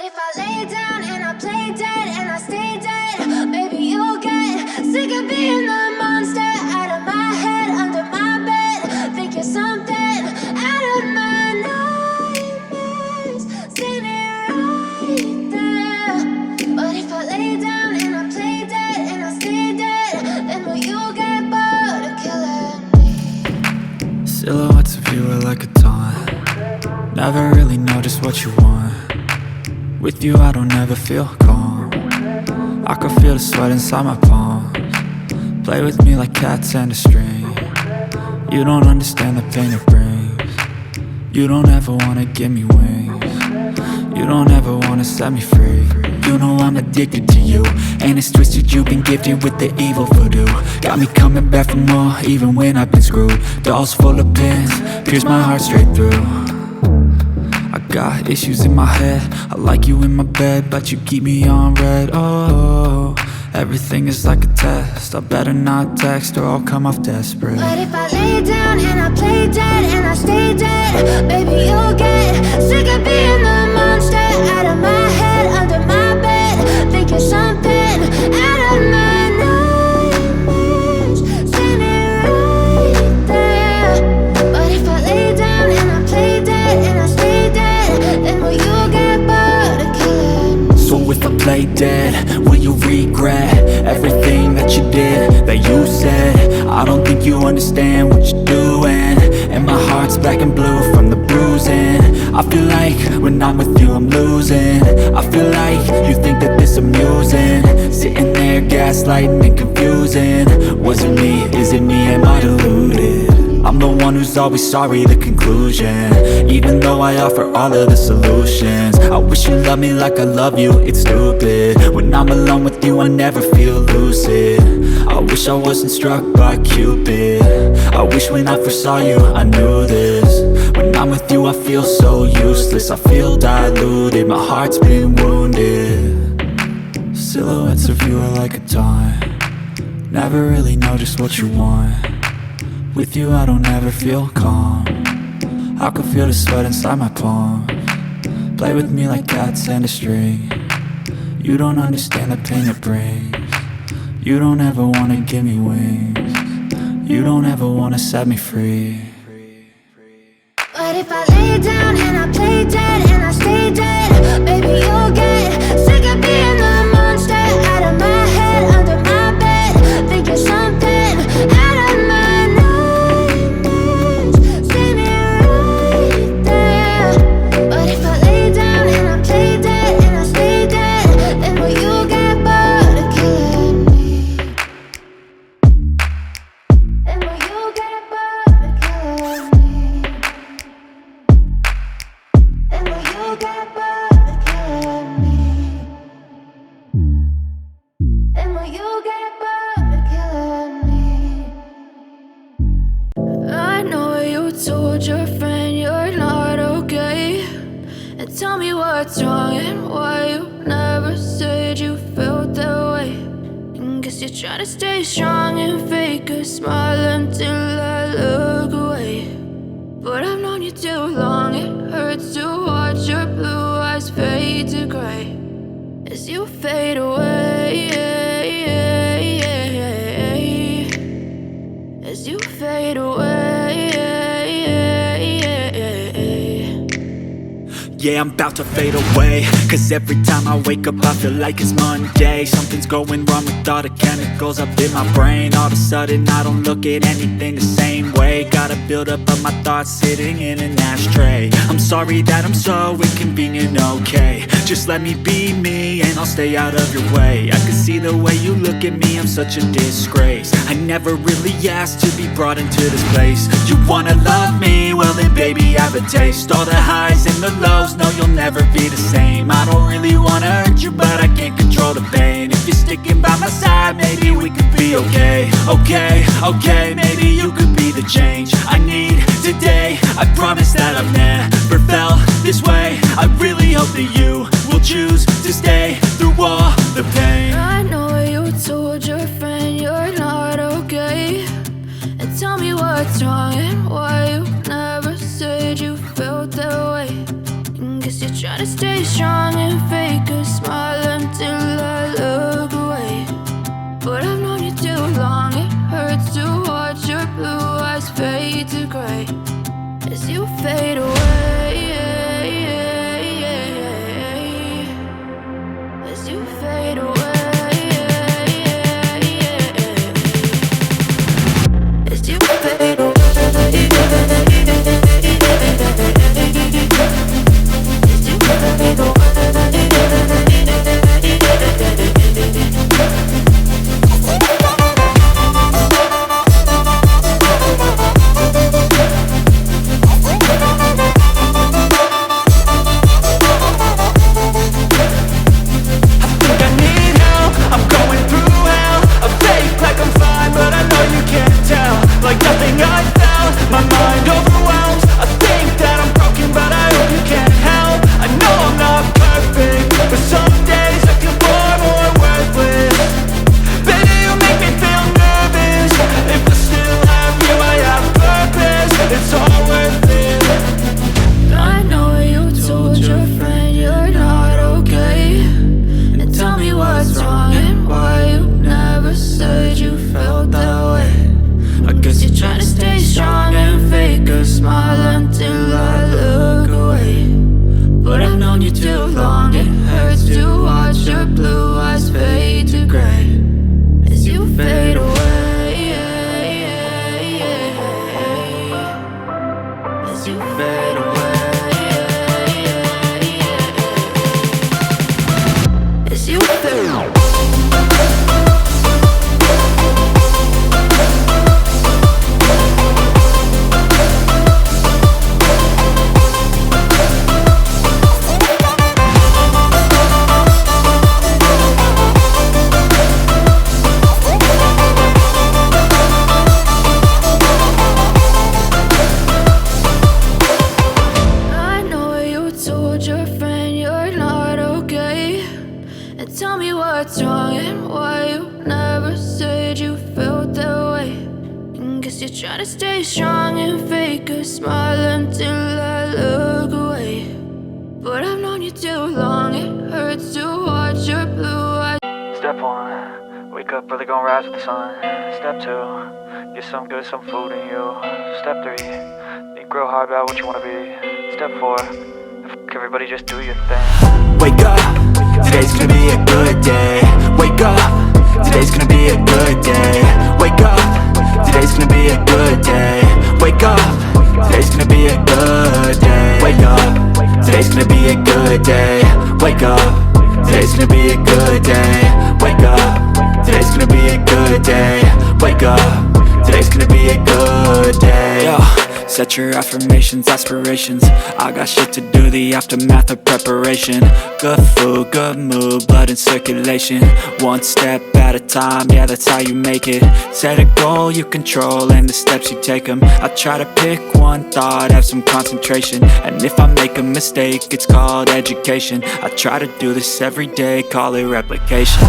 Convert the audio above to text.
if I lay down and I play dead and I stay dead? Maybe you'll get sick of being the monster out of my head, under my bed. Think you're something out of my nightmares, standing right there. But if I lay down and I play dead and I stay dead, then will you get bored of killing me? Silhouettes of you are like a taunt. Never really know just what you want. With you I don't ever feel calm. I can feel the sweat inside my palms. Play with me like cats and a string. You don't understand the pain it brings. You don't ever wanna give me wings. You don't ever wanna set me free. You know I'm addicted to you, and it's twisted, you've been gifted with the evil voodoo. Got me coming back for more, even when I've been screwed. Dolls full of pins, pierce my heart straight through. I got issues in my head, I like you in my bed, but you keep me on red. Oh, everything is like a test, I better not text or I'll come off desperate. But if I lay down and I play dead and I stay dead, baby you'll get sick of being the monster out of my head, under my bed. Think you're something out of my nightmares, standing right there. But if I lay down and I play dead and I stay dead, then will you get bored of killing me? So if I play dead, will you regret everything that you did, that you said? I don't think you understand what you're doing, and my heart's black and blue from the bruising. I feel like when I'm with you I'm losing. I feel like you think that this amusing, sitting there gaslighting and confusing. Was it me? Is it me? Am I deluded? I'm the one who's always sorry, the conclusion, even though I offer all of the solutions. I wish you loved me like I love you, it's stupid. When I'm alone with you I never feel lucid. I wish I wasn't struck by Cupid. I wish when I first saw you I knew this. When I'm with you I feel so useless, I feel diluted, my heart's been wounded. Silhouettes of you are like a taunt. Never really know just what you want. With you I don't ever feel calm. I can feel the sweat inside my palms. Play with me like cats and a string. You don't understand the pain it brings. You don't ever wanna give me wings. You don't ever wanna set me free. But if I lay down and I play dead and I stay dead, baby you'll get sick of being the monster out of my head, under my bed. Think you're something out of my nightmares, standing right there. But if I lay down and I play dead and I stay dead, then will you get bored of killing me? Then will you get bored of killing me? And will you get bored of killing me? And will you get bored of killing me? I know you told your friend you're not okay, and tell me what's wrong and why you never said you felt that way. And guess you're trying to stay strong and fake a smile until I look away. But I've known you too long, it hurts to watch your blue eyes fade to gray as you fade away, as you fade away. Yeah, I'm about to fade away, cause every time I wake up I feel like it's Monday. Something's going wrong with all the chemicals up in my brain. All of a sudden I don't look at anything the same way. Gotta build up of my thoughts sitting in an ashtray. I'm sorry that I'm so inconvenient, okay. Just let me be me and I'll stay out of your way. I can see the way you look at me, I'm such a disgrace. I never really asked to be brought into this place. You wanna love me? Well then baby have a taste. All the highs and the lows, no you'll never be the same. I don't really wanna hurt you but I can't control the pain. If you're sticking by my side maybe we could be okay. Okay, maybe you could be the change I need today. I promise that I've never felt this way. I really hope that you will choose to stay through all the pain. I know you told your friend you're not okay, and tell me what's wrong and why you never said you felt that way. And guess you're trying to stay strong and fake tell me what's wrong and why you never said you felt that way. And guess you're trying to stay strong and fake a smile until I look away. But I've known you too long, it hurts to watch your blue eyes. Step 1, wake up early, gon' rise with the sun. Step 2, get some good, some food in you. Step 3, think real hard about what you wanna be. Step 4, everybody just do your thing. Wake up, today's gonna be a good day. Wake up, today's gonna be a good day. Wake up, today's gonna be a good day. Wake up, today's gonna be a good day. Wake up, today's gonna be a good day. Wake up, today's gonna be a good day. Wake up, today's gonna be a good day. Wake up, today's gonna be a good day. Yo, set your affirmations, aspirations. I got shit to do, the aftermath of preparation. Good food, good mood, blood in circulation. One step at a time, yeah, that's how you make it. Set a goal you control and the steps you take them. I try to pick one thought, have some concentration. And if I make a mistake, it's called education. I try to do this every day, call it replication.